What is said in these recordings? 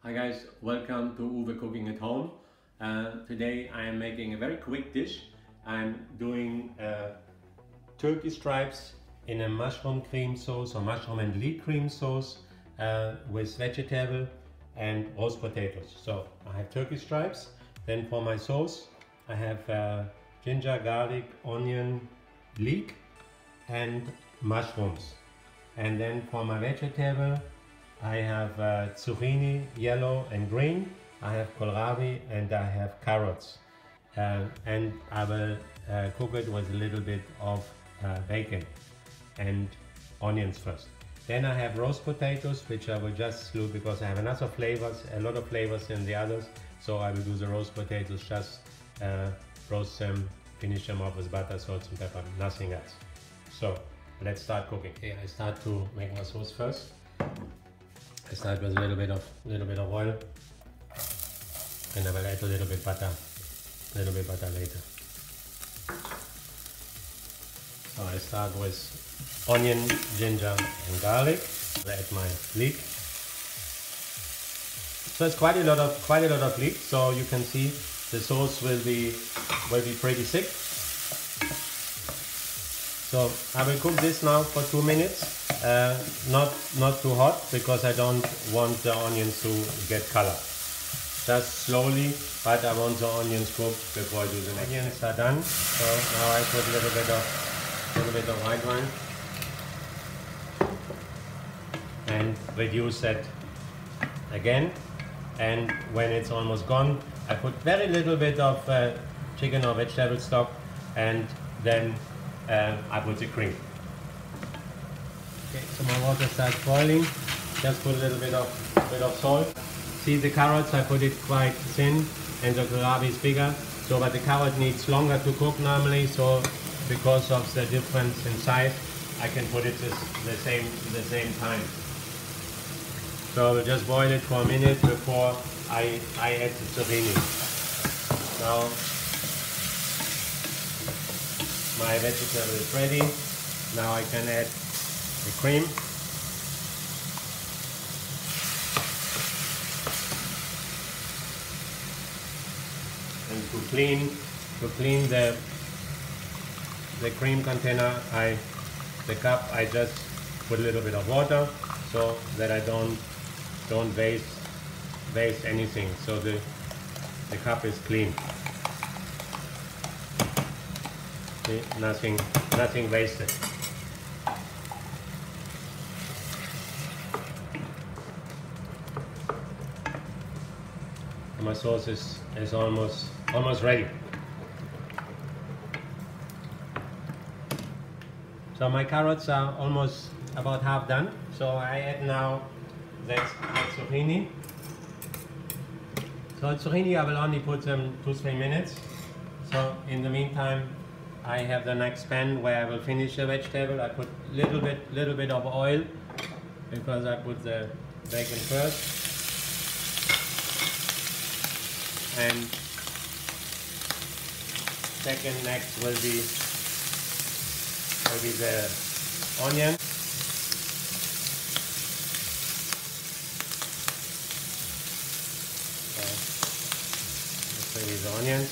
Hi guys, welcome to Uwe Cooking at Home. Today I am making a very quick dish. I'm doing turkey stripes in a mushroom cream sauce or mushroom and leek cream sauce with vegetable and roast potatoes. So I have turkey stripes. Then for my sauce I have ginger, garlic, onion, leek and mushrooms. And then for my vegetable I have zucchini, yellow and green. I have kohlrabi and I have carrots. And I will cook it with a little bit of bacon and onions first. Then I have roast potatoes, which I will just slew because I have a lot of flavors in the others. So I will do the roast potatoes, just roast them, finish them off with butter, salt and pepper, nothing else. So let's start cooking. Okay, I start to make my sauce first. I start with a little bit of oil, and I will add a little bit butter later. So I start with onion, ginger and garlic. I add my leek. So it's quite a lot of leek. So you can see the sauce will be pretty thick. So I will cook this now for 2 minutes. Not too hot because I don't want the onions to get color. Just slowly, but I want the onions cooked before I do the next. Onions are done. So now I put a little bit of white wine and reduce that again. And when it's almost gone, I put very little bit of chicken or vegetable stock, and then I put the cream. Okay, so my water starts boiling. Just put a little bit of salt. See the carrots, I put it quite thin, and the kohlrabi is bigger. So, but the carrot needs longer to cook normally. So, because of the difference in size, I can put it the same time. So, we'll just boil it for a minute before I add the zucchini. Now, my vegetable is ready. Now I can add the cream. And to clean the cream container, the cup, I just put a little bit of water so that I don't waste anything. So the cup is clean. See, nothing wasted. My sauce is almost ready. So my carrots are almost about half done. So I add now that zucchini. So zucchini I will only put them 2-3 minutes. So in the meantime I have the next pan where I will finish the vegetable. I put little bit of oil because I put the bacon first. And second next will be the onion. So this will be the onions.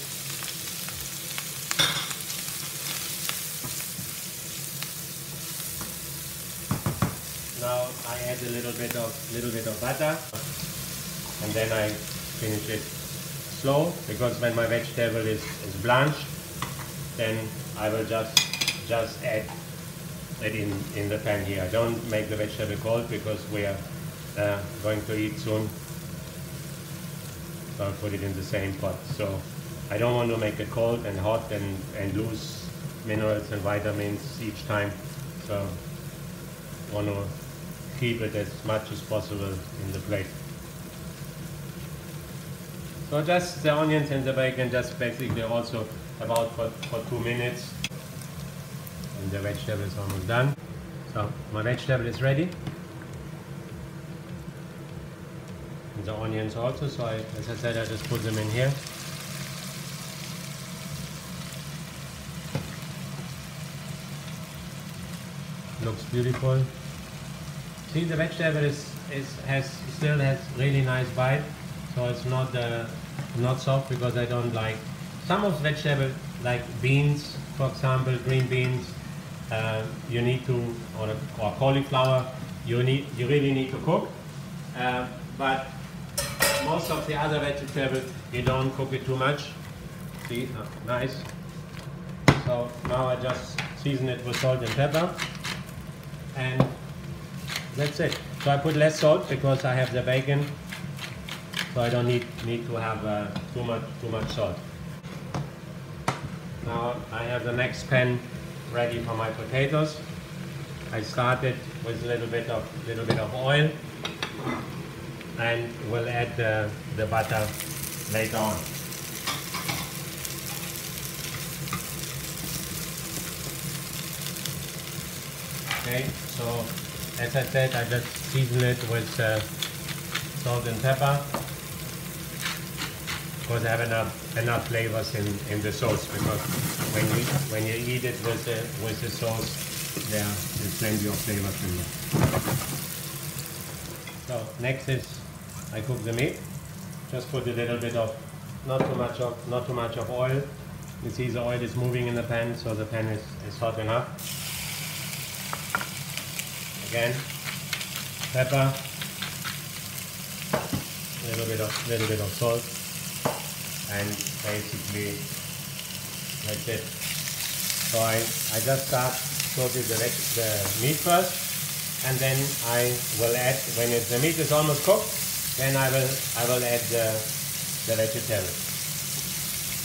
Now I add a little bit of butter, and then I finish it slow, because when my vegetable is blanched, then I will just add it in the pan here. I don't make the vegetable cold because we are going to eat soon. So I'll put it in the same pot. So I don't want to make it cold and hot and lose minerals and vitamins each time. So I want to keep it as much as possible in the plate. So just the onions and the bacon, just basically also about for 2 minutes. And the vegetable is almost done. So my vegetable is ready. And the onions also, so as I said, I just put them in here. Looks beautiful. See, the vegetable is still has really nice bite, so it's not soft, because I don't like some of vegetables like beans, for example, green beans. You need to, or cauliflower, you really need to cook. But most of the other vegetables, you don't cook it too much. See, nice. So now I just season it with salt and pepper, and that's it. So I put less salt because I have the bacon, so I don't need to have too much salt. Now I have the next pan ready for my potatoes. I started with a little bit of oil, and we'll add the butter later on. Okay, so as I said, I just season it with salt and pepper, because I have enough flavors in the sauce. Because when you eat it with the sauce, there is plenty of flavors in there. So next is I cook the meat. Just put a little bit of, not too much of oil. You see the oil is moving in the pan, so the pan is hot enough. Again, pepper, little bit of salt, and basically that's it. So I just start cooking the meat first, and then I will add, when the meat is almost cooked, then I will add the vegetables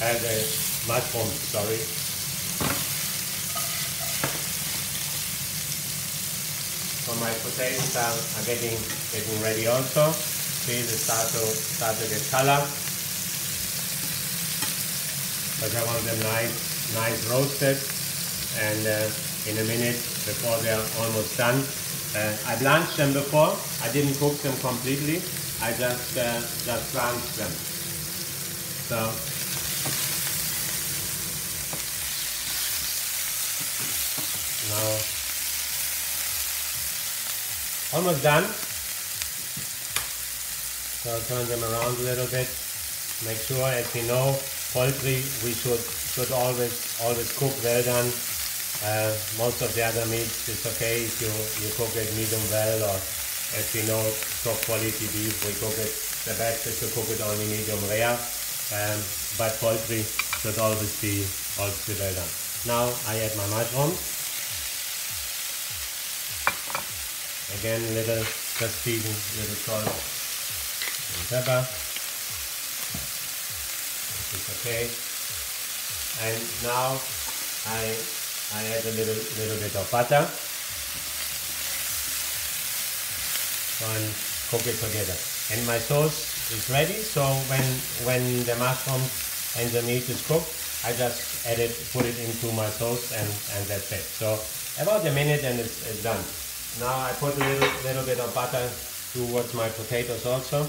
and the mushrooms. Sorry. So my potatoes are getting ready also. See, they start to get color. But I want them nice roasted, and in a minute, before they're almost done, I blanched them before. I didn't cook them completely. I just blanched them. So now almost done. So I'll turn them around a little bit. Make sure, as you know, poultry we should always cook well done. Most of the other meats, it's okay if you cook it medium well, or as you know, top quality beef, we cook it, the best is to cook it only medium rare. But poultry should always be well done. Now I add my mushrooms. Again, just season, little salt and pepper. It's okay. And now I add a little bit of butter and cook it together. And my sauce is ready. So when the mushrooms and the meat is cooked, I just put it into my sauce, and that's it. So about a minute and it's done. Now I put a little bit of butter towards my potatoes also.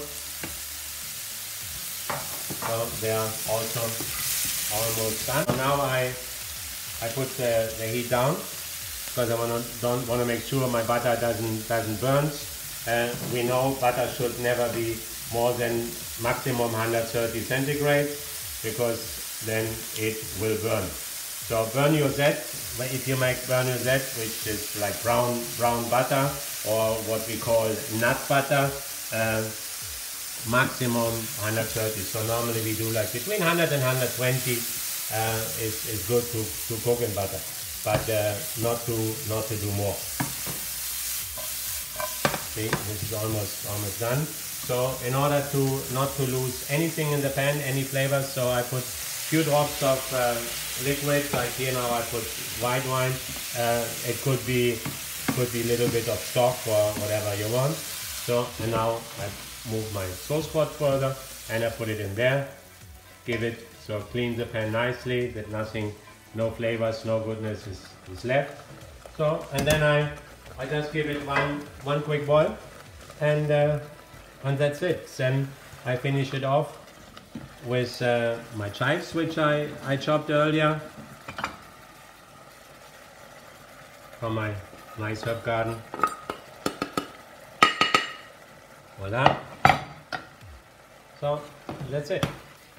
So they are also almost done. So now I put the heat down, because I don't want to make sure my butter doesn't burn. We know butter should never be more than maximum 130 centigrade, because then it will burn. So Beurre-Noisette, if you make Beurre-Noisette, which is like brown butter, or what we call nut butter, maximum 130. So normally we do like between 100 and 120 is good to cook in butter, but not to do more. See, this is almost done. So in order not to lose anything in the pan, any flavors, so I put few drops of liquid. Like here now I put white wine. It could be a little bit of stock or whatever you want. So, and now I move my sauce pot further, and I put it in there. Give it, so clean the pan nicely, that no flavors, no goodness is left. So, and then I just give it one quick boil, and that's it. Then I finish it off with my chives, which I chopped earlier from my nice herb garden. Voila. So that's it.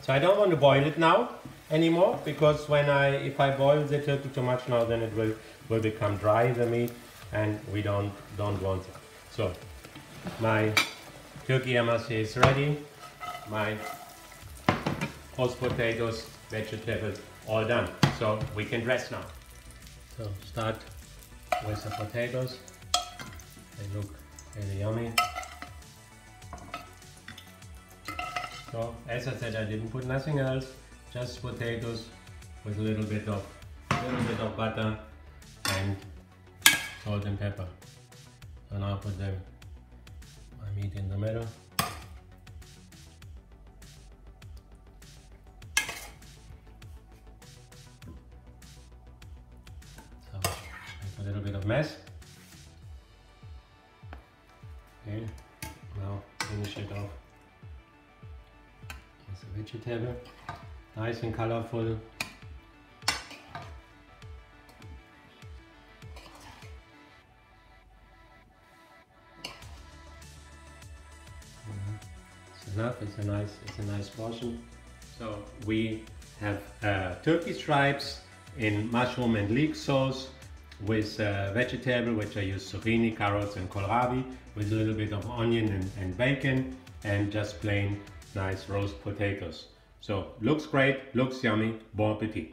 So I don't want to boil it now anymore, because if I boil the turkey too much now, then it will become dry, the meat, and we don't want it. So my turkey émincé is ready. My roast potatoes, vegetables, all done. So we can dress now. So start with the potatoes. They look really yummy. So as I said, I didn't put nothing else, just potatoes with a little bit of butter and salt and pepper. So now I'll put my meat in the middle. So make a little bit of mess. Okay, now finish it off. A vegetable, nice and colorful. It's enough. It's a nice portion. So we have turkey stripes in mushroom and leek sauce with vegetable, which I use zucchini, carrots, and kohlrabi, with a little bit of onion and bacon, and just plain nice roast potatoes. So looks great, looks yummy, bon appetit.